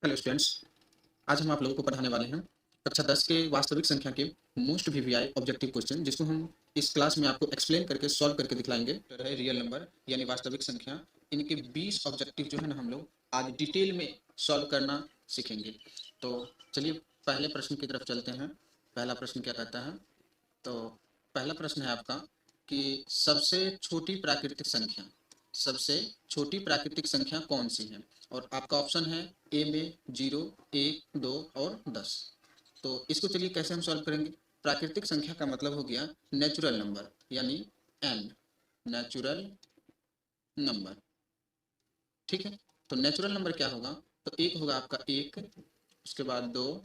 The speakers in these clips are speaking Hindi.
Hello students. आज हम आप लोगों को पढ़ाने वाले हैं कक्षा 10 के वास्तविक संख्या के मोस्ट वीवीआई ऑब्जेक्टिव क्वेश्चन, जिसको हम इस क्लास में आपको एक्सप्लेन करके सॉल्व करके दिखलाएंगे। तो है रियल नंबर यानी वास्तविक संख्या, इनके 20 ऑब्जेक्टिव जो है ना हम लोग आज डिटेल में सॉल्व करना सीखेंगे। तो चलिए पहले प्रश्न की तरफ चलते हैं। पहला प्रश्न क्या कहता है? तो पहला प्रश्न है आपका कि सबसे छोटी प्राकृतिक संख्या, सबसे छोटी प्राकृतिक संख्या कौन सी है? और आपका ऑप्शन है ए में 0, 1, 2 और 10। तो इसको चलिए कैसे हम सॉल्व करेंगे। प्राकृतिक संख्या का मतलब हो गया नेचुरल नंबर यानी एन, नेचुरल नंबर। ठीक है, तो नेचुरल नंबर क्या होगा? तो एक होगा आपका एक, उसके बाद दो,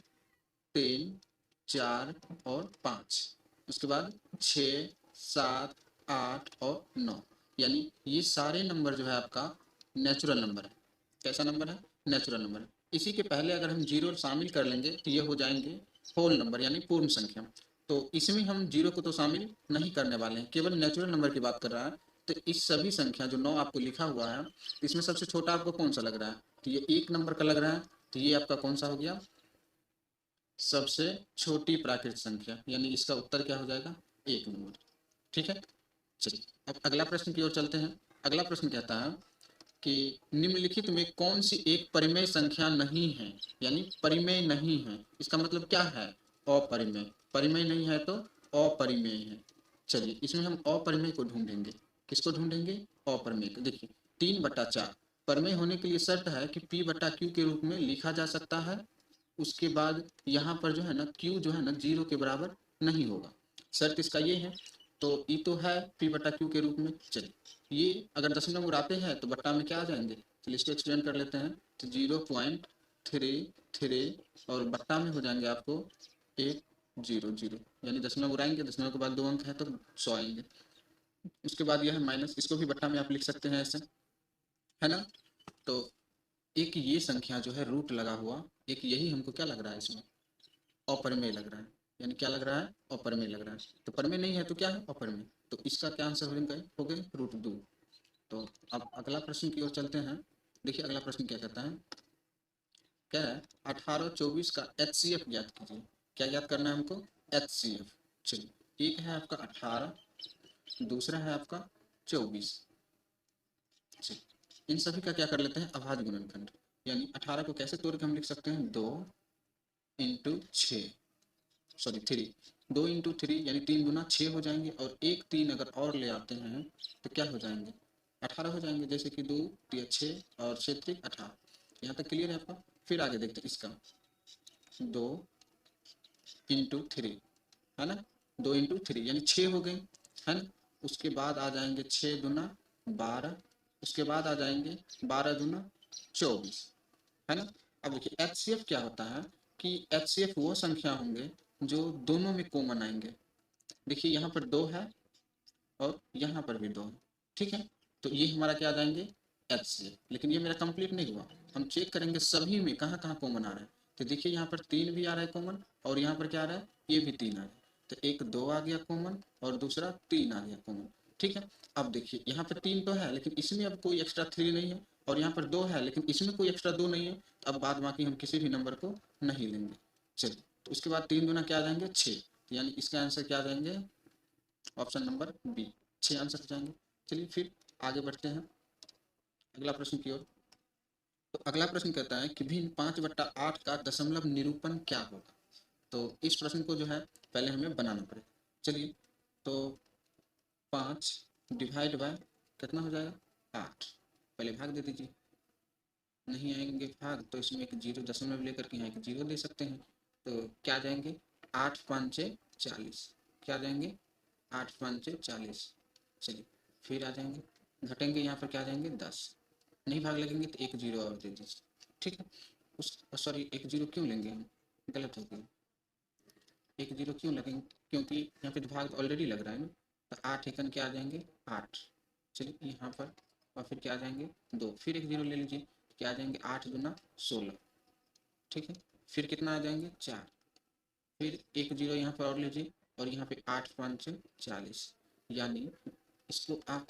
तीन, चार और पाँच, उसके बाद छः, सात, आठ और नौ। यानी ये सारे नंबर जो है आपका नेचुरल नंबर है। कैसा नंबर है? नेचुरल नंबर है। इसी के पहले अगर हम जीरो शामिल कर लेंगे तो ये हो जाएंगे होल नंबर यानी पूर्ण संख्या। तो इसमें हम जीरो को तो शामिल नहीं करने वाले हैं, केवल नेचुरल नंबर की बात कर रहा है। तो इस सभी संख्या जो 9 आपको लिखा हुआ है, तो इसमें सबसे छोटा आपको कौन सा लग रहा है? तो ये एक नंबर का लग रहा है। तो ये आपका कौन सा हो गया? सबसे छोटी प्राकृतिक संख्या, यानी इसका उत्तर क्या हो जाएगा? एक नंबर। ठीक है, चलिए अब अगला प्रश्न की ओर चलते हैं। अगला प्रश्न कहता है कि निम्नलिखित में कौन सी एक परिमेय संख्या नहीं है? यानी परिमेय नहीं है, इसका मतलब क्या है? अपरिमेय। परिमेय नहीं है तो अपरिमेय है। चलिए इसमें हम अपरिमेय को ढूंढेंगे। किसको ढूंढेंगे? अपरिमेय को। देखिए 3/4 परिमेय होने के लिए शर्त है कि p/q के रूप में लिखा जा सकता है। उसके बाद यहाँ पर जो है ना q जो है ना 0 के बराबर नहीं होगा। शर्त इसका ये है। तो ई तो है p/q के रूप में। चलिए ये अगर दशमलव उड़ाते हैं तो बट्टा में क्या आ जाएंगे? चलिए इसको एक्सप्लेन कर लेते हैं। तो 0.33 और बट्टा में हो जाएंगे आपको 100, यानी दशमलव उड़ाएंगे, दशमलव के बाद 2 अंक है तो 100 आएंगे। उसके बाद यह है माइनस, इसको भी बट्टा में आप लिख सकते हैं ऐसे, है ना। तो एक ये संख्या जो है रूट लगा हुआ, एक यही हमको क्या लग रहा है इसमें? अपरिमेय लग रहा है। यानी क्या लग रहा है? अपरिमेय लग रहा है। तो परिमेय नहीं है तो क्या है? अपरिमेय। तो इसका क्या आंसर हो गए √2। तो अब अगला प्रश्न की ओर चलते हैं। देखिए अगला प्रश्न क्या कहता है? क्या है? 18 और 24 का HCF ज्ञात कीजिए। क्या ज्ञात करना है हमको? HCF। चलिए एक है आपका 18, दूसरा है आपका 24। इन सभी का क्या कर लेते हैं? अभाज्य गुणनखंड। यानी 18 को कैसे तोड़ के हम लिख सकते हैं? 2 × 6, सॉरी 3, 2 × 3 यानी 3 × 6 हो जाएंगे, और एक 3 अगर और ले आते हैं तो क्या हो जाएंगे? 18 हो जाएंगे। जैसे कि 2 × 6 और 6 × 3 = 18। यहाँ तक क्लियर है आपका? फिर आगे देखते हैं इसका 2 × 3, है ना। 2 × 3 यानी 6 हो गई, है ना। उसके बाद आ जाएंगे 6 × 2 = 12, उसके बाद आ जाएंगे 12 × 2 = 24, है ना। अब देखिए HCF क्या होता है कि HCF वो संख्या होंगे जो दोनों में कॉमन आएंगे। देखिए यहाँ पर 2 है और यहाँ पर भी 2 है। ठीक है, तो ये हमारा क्या आ जाएंगे? HCF। लेकिन ये मेरा कंप्लीट नहीं हुआ। हम चेक करेंगे सभी में कहाँ कहाँ कॉमन आ रहा है। तो देखिए यहाँ पर 3 भी आ रहा है कॉमन, और यहाँ पर क्या आ रहा है? ये भी 3 आ रहा है। तो एक 2 आ गया कॉमन और दूसरा 3 आ गया कॉमन। ठीक है, अब देखिए यहाँ पर 3 तो है लेकिन इसमें अब कोई एक्स्ट्रा 3 नहीं है, और यहाँ पर 2 है लेकिन इसमें कोई एक्स्ट्रा 2 नहीं है। अब बाद बाकी हम किसी भी नंबर को नहीं लेंगे। चलिए तो उसके बाद 3 दूना क्या आ जाएंगे? 6। यानी इसका आंसर क्या आ जाएंगे? ऑप्शन नंबर बी, 6 आंसर हो जाएंगे। चलिए फिर आगे बढ़ते हैं अगला प्रश्न की ओर। तो अगला प्रश्न कहता है कि भिन्न 5/8 का दशमलव निरूपण क्या होगा? तो इस प्रश्न को जो है पहले हमें बनाना पड़ेगा। चलिए तो 5 डिवाइड बाय कितना हो जाएगा? 8। पहले भाग दे दीजिए। नहीं आएंगे भाग तो इसमें एक जीरो दशमलव लेकर के यहाँ एक जीरो दे सकते हैं। तो क्या जाएंगे? 8×5 = 40। क्या जाएंगे? 8×5 = 40। चलिए फिर आ जाएंगे, घटेंगे यहाँ पर क्या आ जाएंगे? 10। नहीं भाग लगेंगे तो एक जीरो और दे दीजिए। ठीक है, उस सॉरी एक जीरो क्यों लेंगे हम? गलत हो गया। एक जीरो क्यों लगेंगे? क्योंकि यहाँ पे तो भाग ऑलरेडी लग रहा है ना। तो 8 एकन क्या आ जाएंगे? 8। चलिए यहाँ पर और फिर क्या आ जाएंगे? 2। फिर एक जीरो ले लीजिए, क्या आ जाएंगे? 8×2 = 16। ठीक है, फिर कितना आ जाएंगे? 4। फिर एक जीरो यहाँ पर और लीजिए, और यहाँ पे 8×5 = 40। यानी इसको आप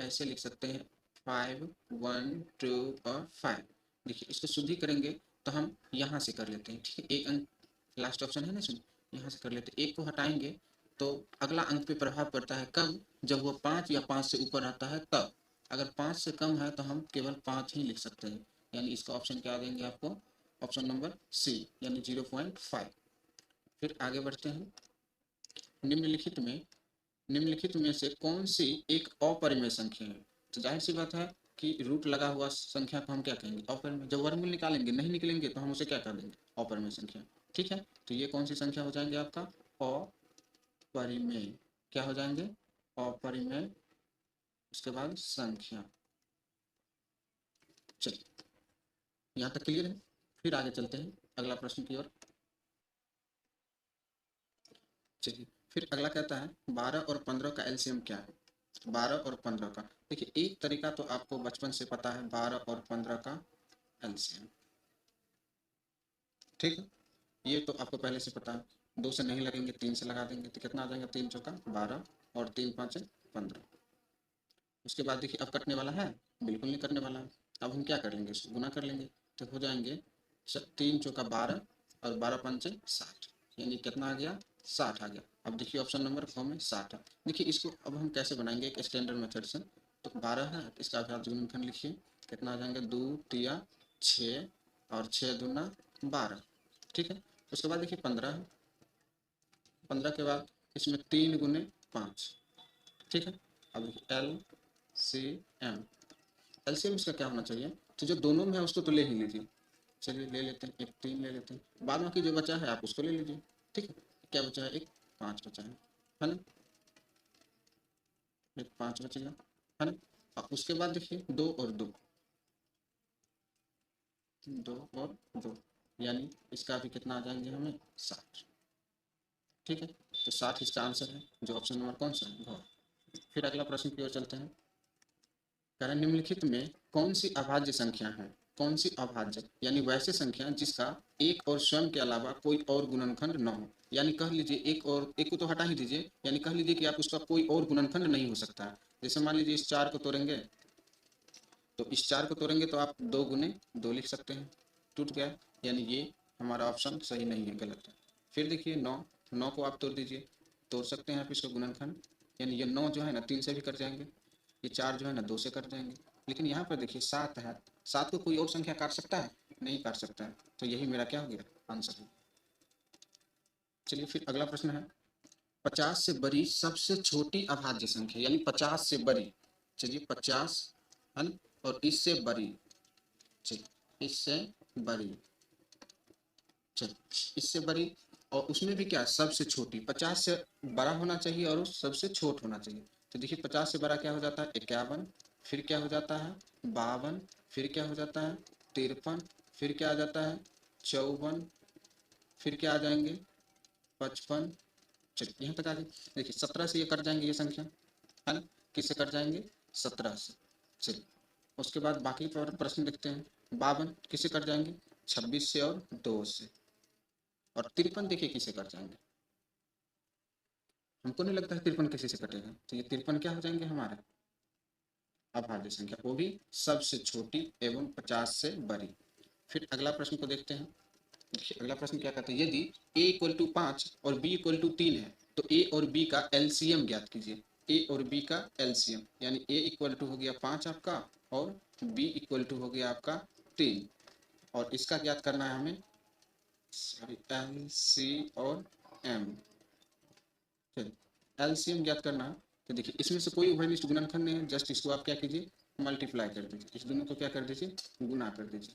ऐसे लिख सकते हैं 5, 1, 2 और 5। देखिए इसको शुद्धि करेंगे तो हम यहाँ से कर लेते हैं, ठीक है, एक अंक लास्ट ऑप्शन है ना इसमें, यहाँ से कर लेते हैं, एक को हटाएंगे तो अगला अंक पे प्रभाव पड़ता है कब, जब वो 5 या 5 से ऊपर आता है तब। अगर 5 से कम है तो हम केवल 5 ही लिख सकते हैं, यानी इसका ऑप्शन क्या देंगे आपको, ऑप्शन नंबर सी यानी 0.5। फिर आगे बढ़ते हैं, निम्नलिखित में निम्नलिखित में से कौन सी एक अपरिमेय संख्या है। तो जाहिर सी बात है कि रूट लगा हुआ संख्या को हम क्या कहेंगे, अपरिमेय। जब वर्गमूल निकालेंगे नहीं निकलेंगे तो हम उसे क्या कर देंगे, अपरिमेय संख्या, ठीक है। तो ये कौन सी संख्या हो जाएंगे आपका, अपरिमेय, क्या हो जाएंगे, अपरिमेय, उसके बाद संख्या। चलिए यहाँ तक क्लियर है। फिर आगे चलते हैं अगला प्रश्न की ओर। चलिए फिर अगला कहता है 12 और 15 का एलसीएम क्या है। 12 और 15 का, देखिए एक तरीका तो आपको बचपन से पता है, 12 और 15 का एलसीएम, ठीक है, ये तो आपको पहले से पता है। 2 से नहीं लगेंगे, 3 से लगा देंगे तो कितना आ जाएगा, 3 चौका 12 और 3 पाँच 15। उसके बाद देखिए अब कटने वाला है, बिल्कुल नहीं कटने वाला है। अब हम क्या कर लेंगे, इसको गुना कर लेंगे तो हो जाएंगे 3 चौका 12 और 12 पंचे 60, यानी कितना आ गया, 60 आ गया। अब देखिए ऑप्शन नंबर 4 में 60 है। देखिए इसको अब हम कैसे बनाएंगे एक स्टैंडर्ड मेथड से। तो 12 है तो इसका अभ्यास गुणनखंड लिखिए, कितना आ जाएंगे, 2 तिया 6 और 6 दूना 12, ठीक है। उसके बाद देखिए 15 है, 15 के बाद इसमें 3 गुने 5, ठीक है। अब देखिए एल सी एम, एलसीएम इसका क्या होना चाहिए, तो जो दोनों में है उसको तो ले ही लीजिए। चलिए ले लेते हैं, एक 3 ले लेते हैं, बाद में की जो बचा है आप उसको ले लीजिए, ठीक है। क्या बचा है, एक 5 बचा है ना, एक 5 बचेगा, है ना। अब उसके बाद देखिए 2 और 2, 2 और 2, यानी इसका भी कितना आ जाएंगे हमें, 60, ठीक है। तो 60 इसका आंसर है, जो ऑप्शन नंबर कौन सा है, घ। फिर अगला प्रश्न की ओर चलते हैं। कह रहे हैं निम्नलिखित में कौन सी अभाज्य संख्या है, कौन सी अभाज्य यानी वैसे संख्या जिसका एक और स्वयं के अलावा कोई और गुणनखंड न हो, यानी कह लीजिए एक और एक को तो हटा ही दीजिए, यानी कह लीजिए कि आप उसका कोई और गुणनखंड नहीं हो सकता है। जैसे मान लीजिए इस 4 को तोड़ेंगे, तो इस 4 को तोड़ेंगे तो आप 2 गुने 2 लिख सकते हैं, टूट गया, यानी ये हमारा ऑप्शन सही नहीं है, गलत है। फिर देखिए 9, 9 को आप तोड़ दीजिए, तोड़ सकते हैं आप इसको गुणनखंड, यानी ये 9 जो है ना 3 से भी कट जाएंगे, ये 4 जो है ना 2 से कट जाएंगे। लेकिन यहाँ पर देखिए 7 है, 7 को कोई और संख्या काट सकता है, नहीं काट सकता है, तो यही मेरा क्या हो गया, आंसर है। चलिए फिर अगला प्रश्न है, 50 से बड़ी सबसे छोटी अभाज्य संख्या, यानी 50 से बड़ी, चलिए 50 है ना, और इससे बड़ी, चलिए इससे बड़ी, चलिए इससे बड़ी, और उसमें भी क्या, सबसे छोटी, 50 से बड़ा होना चाहिए और सबसे छोट होना चाहिए। तो देखिए 50 से बड़ा क्या हो जाता है, 51, फिर क्या हो जाता है 52, फिर क्या हो जाता है 53, फिर क्या आ जाता है 54, फिर क्या आ जाएंगे 55। चलिए यहाँ तक आ गए। देखिए 17 से ये कट जाएंगे ये संख्या, है ना, किससे कट जाएंगे, 17 से। चलिए उसके बाद बाकी प्रश्न देखते हैं, 52 किससे कट जाएंगे, 26 से और 2 से, और 53 देखिए किससे कट जाएंगे, हमको नहीं लगता है 53 किसी से कटेगा, तो ये 53 क्या हो जाएंगे हमारे, अभाज्य संख्या, वो भी सबसे छोटी एवं 50 से बड़ी। फिर अगला प्रश्न को देखते हैं। देखिए अगला प्रश्न क्या कहता है, यदि a इक्वल टू 5 और b इक्वल टू 3 है तो a और b का एलसीएम ज्ञात कीजिए। a और b का एलसीएम, यानी a इक्वल टू हो गया 5 आपका और b इक्वल टू हो गया आपका 3, और इसका ज्ञात करना है हमें, सॉरी एल सी और एम, एलसीएम ज्ञात करना है। तो देखिए इसमें से कोई उभयनिष्ठ गुणनखंड नहीं है, जस्ट इसको आप क्या कीजिए, मल्टीप्लाई कर दीजिए, इस दोनों को क्या कर दीजिए, गुना कर दीजिए,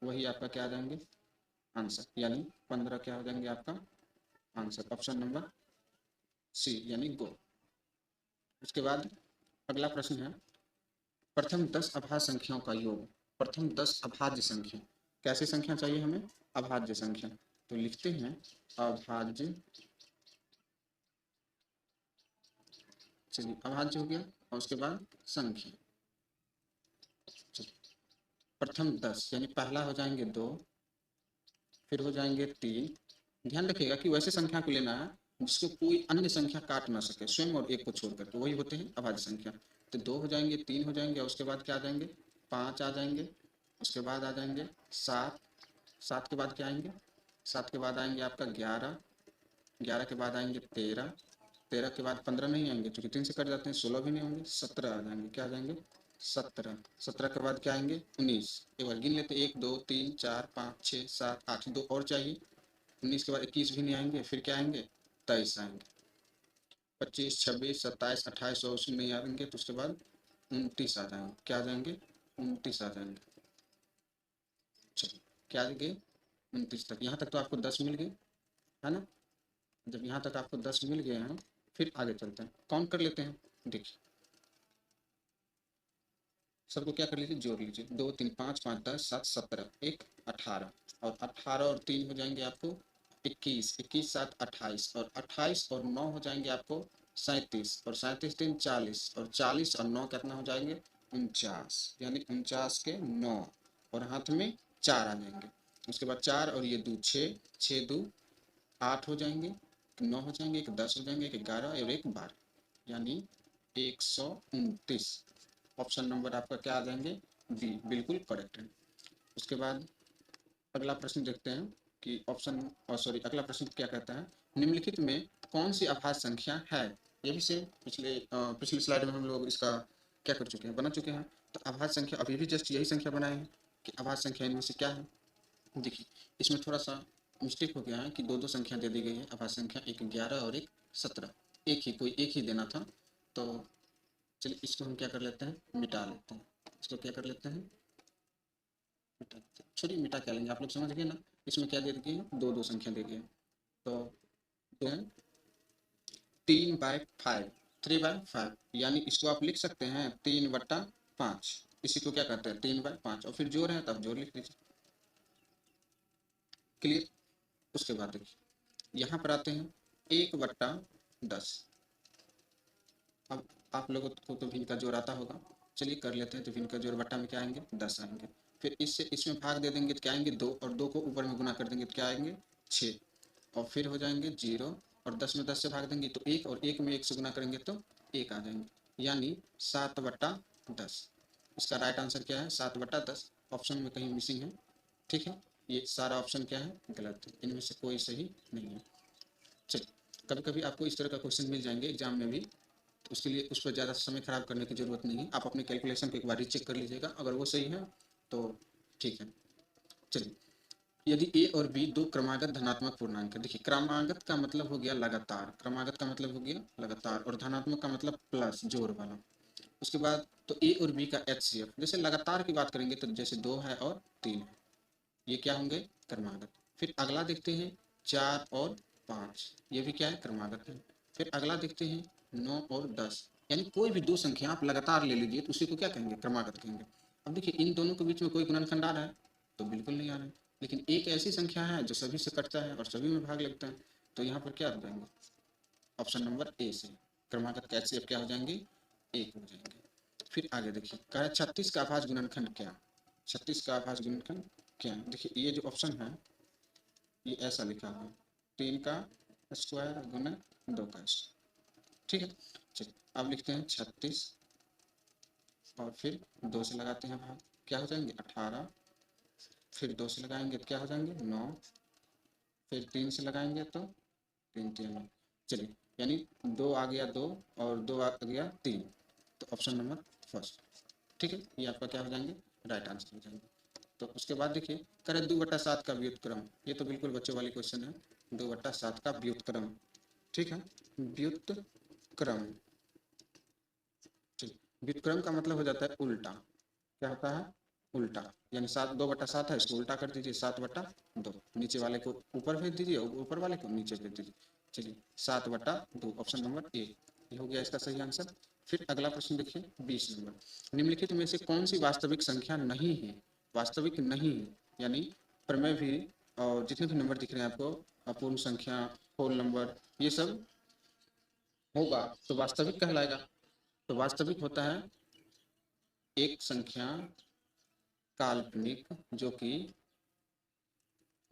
वही आपका क्या आ जाएंगे, आंसर, यानी 15 क्या हो जाएंगे आपका आंसर, ऑप्शन नंबर सी यानी गो। उसके बाद अगला प्रश्न है, प्रथम 10 अभाज्य संख्याओं का योग, प्रथम 10 अभाज्य संख्या, कैसी संख्या चाहिए हमें, अभाज्य संख्या। तो लिखते हैं अभाज्य, चलिए अभाज्य हो गया, और उसके बाद संख्या, प्रथम 10 यानी पहला हो जाएंगे 2, फिर हो जाएंगे 3, ध्यान रखिएगा कि वैसे संख्या को लेना है जिसको कोई अन्य संख्या काट ना सके, स्वयं और एक को छोड़ करके, वही होते हैं अभाज्य संख्या। तो 2 हो जाएंगे, 3 हो जाएंगे, और उसके बाद क्या आ जाएंगे 5 आ जाएंगे, उसके बाद आ जाएंगे 7, 7 के बाद क्या आएंगे, 7 के बाद आएंगे आपका 11, 11 के बाद आएंगे 13, 13 के बाद 15 नहीं आएंगे क्योंकि 3 से कट जाते हैं, 16 भी नहीं होंगे, 17 आ जाएंगे, क्या आ जाएंगे 17, 17 के बाद क्या आएंगे 19, एक बार गिन लेते 1 2 3 4 5 6 7 8, 2 और चाहिए, 19 के बाद 21 भी नहीं आएंगे, फिर क्या आएंगे 23 आएंगे, 25 26 27 28 और उसमें नहीं आएंगे तो उसके बाद 29 आ जाएंगे, क्या आ जाएंगे 29 आ जाएंगे। चलिए क्या आ गए 29 तक, यहाँ तक तो आपको 10 मिल गए है ना। जब यहाँ तक आपको 10 मिल गए हैं फिर आगे चलते हैं, काउंट कर लेते हैं। देखिए सबको क्या कर लीजिए, जोड़ लीजिए, 2 3 5 5 10 7 17 1 18, और 18 और 3 हो जाएंगे आपको 21, 21 7 28, और 28 और 9 हो जाएंगे आपको 37, और 37 3 40, और 40 और 9 कितना हो जाएंगे 49, यानी 49 के 9, और हाथ में 4 आ जाएंगे। उसके बाद 4 और ये 2 6, 6 2 8 हो जाएंगे, 9 हो जाएंगे, एक 10 हो जाएंगे, एक 11 और एक 12, यानी 129। ऑप्शन नंबर आपका क्या आ जाएंगे बी, बिल्कुल करेक्ट है। उसके बाद अगला प्रश्न देखते हैं कि ऑप्शन सॉरी अगला प्रश्न क्या कहता है, निम्नलिखित में कौन सी अभाज्य संख्या है। ये भी सेम पिछली स्लाइड में हम लोग इसका क्या कर चुके हैं, बना चुके हैं। तो अभाज्य संख्या अभी भी जस्ट यही संख्या बनाए हैं कि अभाज्य संख्या इनमें से क्या है। देखिए इसमें थोड़ा सा मिस्टेक हो गया है कि दो दो संख्या दे दी गई है अभाज्य संख्या, एक 11 और एक 17, एक ही देना था। तो चलिए इसको हम क्या कर लेते हैं, मिटा लेते हैं, इसको क्या कर लेते हैं मिटा लेते हैं। छोड़िए मिटा क्या लेंगे, आप लोग समझ गए ना। इसमें क्या दे दिए, दो दो संख्या दे दिए, तो 3/5, 3/5, यानी इसको आप लिख सकते हैं 3/5, इसी को क्या कहते हैं 3/5, और फिर जोड़ है तब जोड़ लिख लीजिए, क्लियर। उसके बाद देखिए यहाँ पर आते हैं 1/10, अब आप लोगों को तो भिन्न का जोड़ आता होगा, चलिए कर लेते हैं। तो भिन्न का जोड़ बट्टा में क्या आएंगे 10 आएंगे, फिर इससे इसमें भाग दे देंगे तो क्या आएंगे 2, और 2 को ऊपर में गुना कर देंगे तो क्या आएंगे 6, और फिर हो जाएंगे 0, और 10 में 10 से भाग देंगे तो 1, और 1 में 1 से गुना करेंगे तो 1 आ जाएंगे, यानी 7/10। इसका राइट आंसर क्या है 7/10, ऑप्शन में कहीं मिसिंग है, ठीक है। ये सारा ऑप्शन क्या है गलत है, इनमें से कोई सही नहीं है। चलिए कभी कभी आपको इस तरह का क्वेश्चन मिल जाएंगे एग्जाम में भी, तो उसके लिए उस पर ज़्यादा समय खराब करने की ज़रूरत नहीं है, आप अपने कैलकुलेशन को एक बार रीचेक कर लीजिएगा, अगर वो सही है तो ठीक है। चलिए यदि ए और बी दो क्रमागत धनात्मक पूर्णांक है, देखिए क्रमागत का मतलब हो गया लगातार, क्रमागत का मतलब हो गया लगातार, और धनात्मक का मतलब प्लस जोड़ वाला। उसके बाद तो ए और बी का एचसीएफ, जैसे लगातार की बात करेंगे तो जैसे 2 है और 3 है, ये क्या होंगे क्रमागत। फिर अगला देखते हैं 4 और 5, ये भी क्या है क्रमागत है। फिर अगला देखते हैं 9 और 10, यानी कोई भी दो संख्या आप लगातार ले लीजिए तो उसी को क्या कहेंगे क्रमागत कहेंगे। अब देखिए इन दोनों के बीच में कोई गुणनखंड आ रहा है तो बिल्कुल नहीं आ रहा है, लेकिन एक ऐसी संख्या है जो सभी से कटता है और सभी में भाग लगता है, तो यहाँ पर क्या हो जाएंगे ऑप्शन नंबर ए से क्रमागत का एचसीएफ क्या हो जाएंगे 1 हो जाएंगे। फिर आगे देखिए कह रहा है 36 का अभाज्य गुणनखंड क्या, 36 का अभाज्य गुणनखंड क्या, देखिए ये जो ऑप्शन है ये ऐसा लिखा हुआ है 3 का स्क्वायर गुना 2 का स्क्वायर, ठीक है। चलिए अब लिखते हैं 36, और फिर 2 से लगाते हैं भाग, क्या हो जाएंगे 18, फिर 2 से लगाएंगे तो क्या हो जाएंगे 9, फिर 3 से लगाएंगे तो 3 3 9, चलिए यानी 2 आ गया 2, और 2 आ गया 3, तो ऑप्शन नंबर फर्स्ट, ठीक है, ये आपका क्या हो जाएंगे राइट आंसर हो जाएंगे। तो उसके बाद देखिए करें 2/7 का व्युत्क्रम, ये तो बिल्कुल बच्चों वाली क्वेश्चन है, 2/7 का व्युत्क्रम, ठीक है व्युत्क्रम। ठीक, व्युत्क्रम का मतलब हो जाता है उल्टा, क्या होता है उल्टा, यानी 2/7 है इसको उल्टा कर दीजिए 7/2, नीचे वाले को ऊपर भेज दीजिए और ऊपर वाले को नीचे भेज दीजिए। चलिए 7/2, ऑप्शन नंबर ए ये हो गया इसका सही आंसर। फिर अगला प्रश्न देखिए 20 नंबर, निम्नलिखित में से कौन सी वास्तविक संख्या नहीं है, वास्तविक नहीं है, यानी प्रमेय भी और जितने भी नंबर दिख रहे हैं आपको अपूर्ण संख्या होल नंबर ये सब होगा तो वास्तविक कहलाएगा। तो वास्तविक होता है एक संख्या काल्पनिक जो कि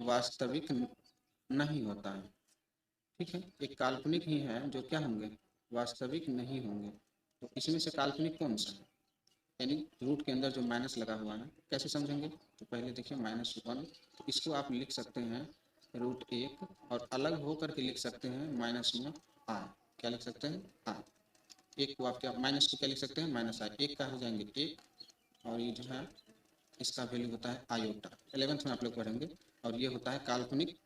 वास्तविक नहीं होता है, ठीक है, एक काल्पनिक ही है जो क्या होंगे वास्तविक नहीं होंगे। तो इसमें से काल्पनिक कौन सा है, यानी रूट के अंदर जो माइनस लगा हुआ है, कैसे समझेंगे? तो पहले देखिए -1, तो इसको आप लिख सकते हैं √1 और अलग होकर के लिख सकते हैं माइनस में आ। क्या लिख सकते हैं? आ। एक को आप क्या माइनस को क्या लिख सकते हैं? -i। एक का हो जाएंगे 1, और ये जो है इसका वैल्यू होता है आयोटा। 11th में आप लोग पढ़ेंगे। और ये होता है काल्पनिक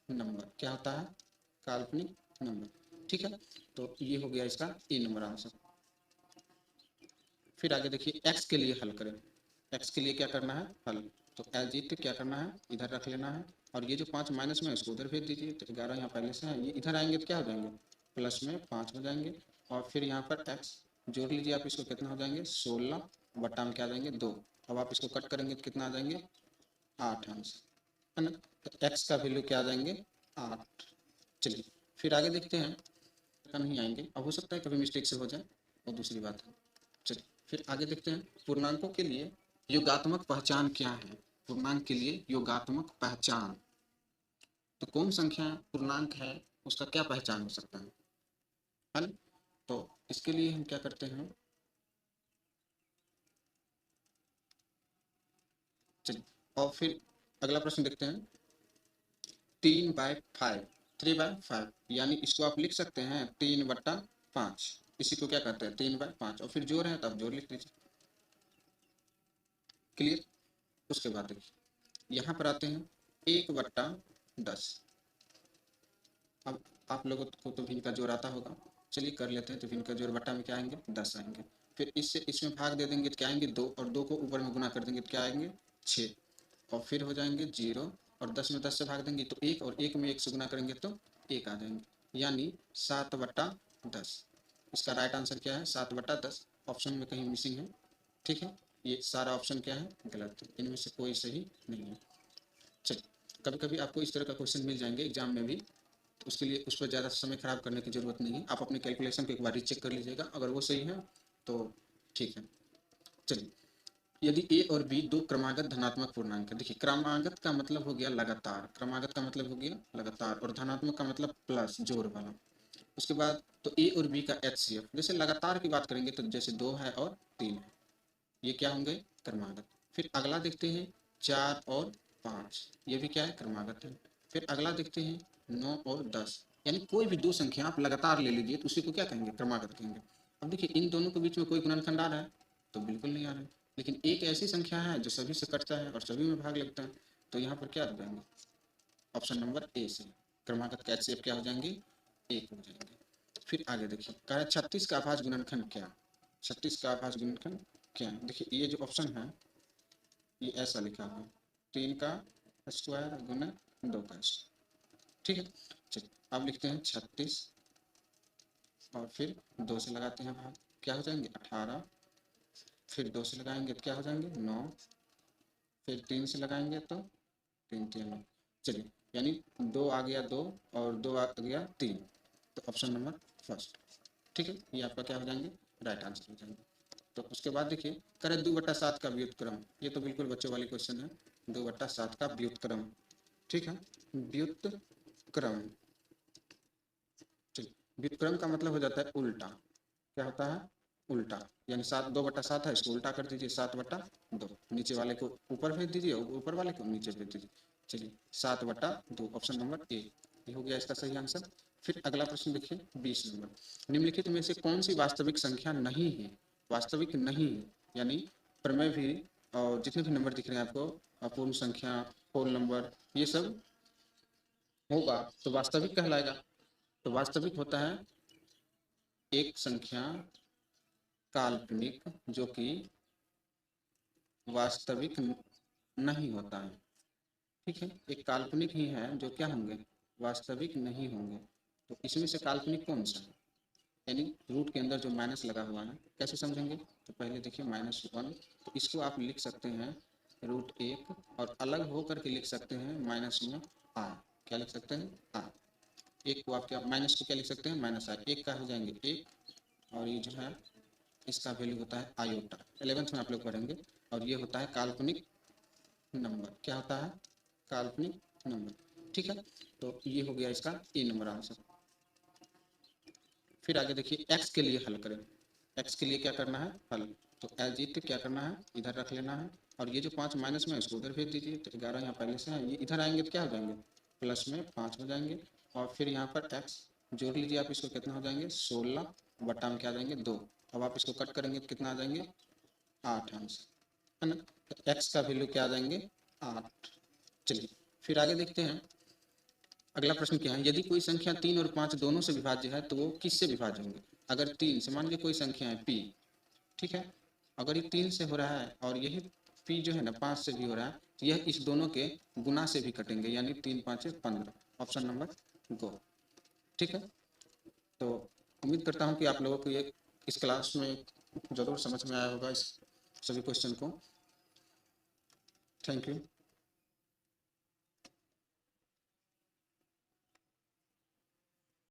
नंबर। क्या होता है? काल्पनिक नंबर। ठीक है, तो ये हो गया इसका ए नंबर आंसर। फिर आगे देखिए x के लिए हल करें। x के लिए क्या करना है? हल। तो एज इट क्या करना है? इधर रख लेना है, और ये जो 5 माइनस में है इसको उधर भेज दीजिए। तो 11 यहाँ पहले से है, ये इधर आएंगे तो क्या हो जाएंगे? प्लस में 5 हो जाएंगे। और फिर यहाँ पर x जोड़ लीजिए आप, इसको कितना हो जाएंगे? 16 बटा में क्या आ जाएंगे? 2। अब आप इसको कट करेंगे तो कितना आ जाएंगे? 8 आंसर, है ना? तो x का वैल्यू क्या आ जाएंगे? 8। चलिए फिर आगे देखते हैं। नहीं आएंगे, अब हो सकता है कभी मिस्टेक से हो जाए, और दूसरी बात है। चलिए फिर आगे देखते हैं। पूर्णांकों के लिए योगात्मक पहचान क्या है? पूर्णांक के लिए योगात्मक पहचान, तो कौन संख्या पूर्णांक है, उसका क्या पहचान हो सकता है ना? तो इसके लिए हम क्या करते हैं? चलिए, और फिर अगला प्रश्न देखते हैं। 3/5, 3/5, यानी इसको आप लिख सकते हैं 3/5। इसी को क्या करते हैं? 3/5, और फिर जोड़ है तब जोड़ लिख लीजिए। क्लियर? उसके बाद देखिए यहाँ पर आते हैं 1/10। अब आप लोगों को तो भिन्न का जोड़ आता होगा, चलिए कर लेते हैं। तो भिन्न का जोड़ बट्टा में क्या आएंगे? 10 आएंगे। फिर इससे इसमें भाग दे देंगे तो क्या आएंगे? 2, और 2 को ऊपर में गुना कर देंगे तो क्या आएंगे? 6, और फिर हो जाएंगे 0, और 10 में 10 से भाग देंगे तो 1, और 1 में 1 से गुना करेंगे तो 1 आ जाएंगे, यानी 7/10। इसका राइट आंसर क्या है? 7/10। ऑप्शन में कहीं मिसिंग है, ठीक है? ये सारा ऑप्शन क्या है? गलत है, इनमें से कोई सही नहीं है। चलिए, कभी कभी आपको इस तरह का क्वेश्चन मिल जाएंगे एग्जाम में भी, तो उसके लिए उस पर ज़्यादा समय खराब करने की ज़रूरत नहीं है। आप अपने कैलकुलेशन को एक बार रीचेक कर लीजिएगा, अगर वो सही है तो ठीक है। चलिए, यदि ए और बी दो क्रमागत धनात्मक पूर्णांक है। देखिए, क्रमागत का मतलब हो गया लगातार, क्रमागत का मतलब हो गया लगातार, और धनात्मक का मतलब प्लस, जोड़ वाला। उसके बाद तो ए और बी का HCF, जैसे लगातार की बात करेंगे तो जैसे 2 है और 3 है, ये क्या होंगे? क्रमागत। फिर अगला देखते हैं 4 और 5, ये भी क्या है? क्रमागत है। फिर अगला देखते हैं 9 और 10, यानी कोई भी दो संख्या आप लगातार ले लीजिए तो उसी को क्या कहेंगे? क्रमागत कहेंगे। अब देखिए इन दोनों के बीच में कोई गुणनखंड आ रहा है? तो बिल्कुल नहीं आ रहा है, लेकिन एक ऐसी संख्या है जो सभी से कटता है और सभी में भाग लगता है, तो यहाँ पर क्या हो जाएंगे? ऑप्शन नंबर ए से क्रमागत का HCF क्या हो जाएंगे? 1 हो जाएंगे। फिर आगे देखिए, कह रहा है 36 का अभाज्य गुणनखंड क्या? 36 का अभाज्य गुणनखंड क्या? देखिए ये जो ऑप्शन है ये ऐसा लिखा है, 3 का स्क्वायर गुना 2 का स्क्वायर, ठीक है? चलिए अब लिखते हैं 36, और फिर 2 से लगाते हैं भाग, क्या हो जाएंगे? 18। फिर 2 से लगाएंगे तो क्या हो जाएंगे? 9। फिर 3 से लगाएंगे तो 3 3 9। चलिए, यानी 2 आ गया 2, और 2 आ गया 3, तो ऑप्शन नंबर फर्स्ट, ठीक है? ये आपका क्या हो जाएंगे? राइट आंसर हो जाएंगे। तो उसके बाद देखिए, करें 2/7 का व्युत्क्रम। ये तो बिल्कुल बच्चों वाली क्वेश्चन है, 2/7 का व्युत्क्रम, ठीक है? व्युत्क्रम, चलिए व्युत्क्रम का मतलब हो जाता है उल्टा। क्या होता है? उल्टा, यानी 2/7 है, इसको उल्टा कर दीजिए 7/2, नीचे वाले को ऊपर भेज दीजिए, ऊपर वाले को नीचे भेज दीजिए। चलिए 7/2, ऑप्शन नंबर ए, ये हो गया इसका सही आंसर। फिर अगला प्रश्न देखिए 20 नंबर। निम्नलिखित में से कौन सी वास्तविक संख्या नहीं है? वास्तविक नहीं है, यानी प्रमेय भी, और जितने भी नंबर दिख रहे हैं आपको, अपूर्ण संख्या, होल नंबर, ये सब होगा तो वास्तविक कहलाएगा। तो वास्तविक होता है एक संख्या काल्पनिक जो कि वास्तविक नहीं होता है, ठीक है? एक काल्पनिक ही है जो क्या होंगे? वास्तविक नहीं होंगे। तो इसमें से काल्पनिक कौन सा है? यानी रूट के अंदर जो माइनस लगा हुआ है, कैसे समझेंगे? तो पहले देखिए -1, तो इसको आप लिख सकते हैं √1, और अलग होकर के लिख सकते हैं माइनस में आ। क्या लिख सकते हैं? आ। एक को आप क्या माइनस को क्या लिख सकते हैं? -i। एक का हो जाएंगे 1, और ये जो है इसका वैल्यू होता है आयोटा। 11th में आप लोग पढ़ेंगे। और ये होता है काल्पनिक नंबर। क्या होता है? काल्पनिक नंबर, ठीक है? तो ये हो गया इसका ए नंबर आंसर। फिर आगे देखिए x के लिए हल करें। x के लिए क्या करना है? हल। तो एज इट क्या करना है, इधर रख लेना है, और ये जो 5 माइनस में इसको उधर भेज दीजिए। तो 11 यहाँ पहले से है, ये इधर आएंगे तो क्या हो जाएंगे, प्लस में 5 हो जाएंगे। और फिर यहाँ पर x जोड़ लीजिए आप, इसको कितना हो जाएंगे 16 बटा में क्या आ जाएंगे 2। अब आप इसको कट करेंगे तो कितना आ जाएंगे 8 आंसर, है ना। तो x का वैल्यू क्या आ जाएंगे 8। चलिए फिर आगे देखते हैं। अगला प्रश्न क्या है, यदि कोई संख्या 3 और 5 दोनों से विभाज्य है तो वो किससे विभाज्य होंगे। अगर 3 से, मान लीजिए कोई संख्या है p, ठीक है, अगर ये 3 से हो रहा है और यही p जो है ना 5 से भी हो रहा है, तो यह इस दोनों के गुना से भी कटेंगे, यानी 3 5 15। ऑप्शन नंबर गो, ठीक है। तो उम्मीद करता हूँ कि आप लोगों को ये इस क्लास में ज़रूर समझ में आया होगा इस सभी क्वेश्चन को। Thank you.